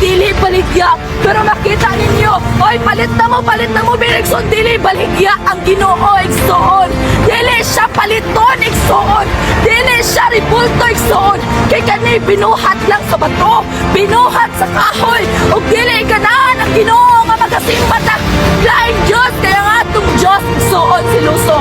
dili baligya. Pero makita ninyo, oy palit na mo Bergson, dili baligya ang Ginoo igsoon. Dili siya paliton igsoon. Dili siya ribulto igsoon. Kay kani binuhat lang sa bato, binuhat sa kahoy, ug dili ganahan ang Ginoo nga magasimbat ang laing Dios kaya nga atong Dios igsoon si Luso.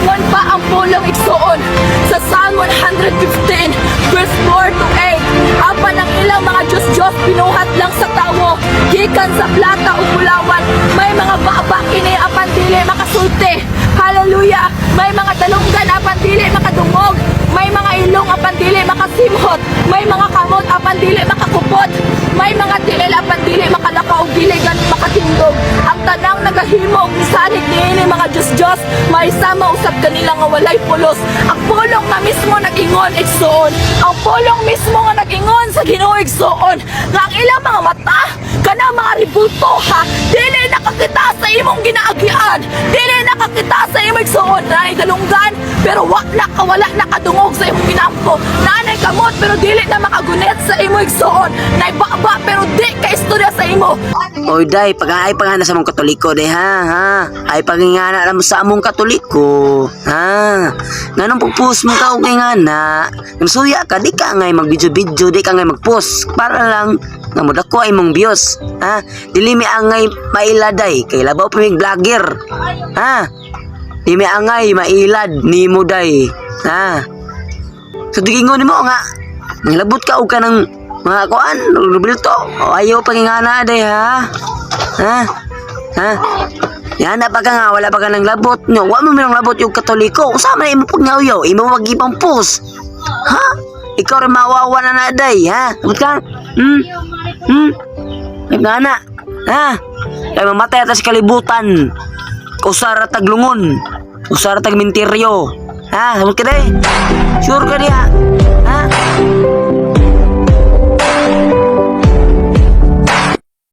Ingon pa ang pulong igsoon sa Psalm 115 verse 4 to 8. Apan ang ilang mga Diyos binuhat lang sa tawo, gikan sa plata o bulawan. May mga baba kini apan dili makasulti. Hallelujah! May mga talunggan apan dili makadungog. May mga ilong apan dili makasimhot. May mga kamot apan dili makakupot. May mga tiil apan dili makalakaw, dili ganit makatindog. Ang tanang nagahimo og misalig niini mga Diyos may sama usab kanila nga walay pulos. Ang pulong nga mismo nag-ingon igsoon. Ang pulong mismo nga nag-ingon sa Ginoo igsoon nga ang ilang mga mata kana mga ribulto ha, dili nakakita sa imong ginaagian, dili nakakita sa imong igsoon. Nanay kalunggan pero wala nakadungog sa imong ginampo. Nanay kamot pero dili na makagunet sa imong igsoon. Nay baba pero di ka istorya sa imo. Oy day, pag-aay pangana sa mong Katoliko day ha. Ay pagingana na mo sa among Katoliko. Ha. Nganong pag-post mo ka og ingana? Nasuya ka di ka ngay mag-video, di ka ngay mag-post para lang nga mo dako ay mong views. Ha. Dili mi angay mailaday kay labaw pa mig vlogger. Ha. Di mi angay mailad ni mo day. Ha. So digingon mo nga nanglabot ka og kanang mga kuan, rubilto. Ayaw pangingana day ha. Ha? Ha? Yan na pa ka nga, wala pa ka ng labot nyo. Wa mo minang labot yung Katoliko. Usama na imo pagngawyaw, imo magipang pus. Ha? Ikaw rin mawawa na na day, ha? Sabot ka? Nagana. Ha? Kaya mamatay ata sa kalibutan. Usara taglungon. Usara tagminteryo. Ha? Sabot ka day? Sure ka diya? Ha?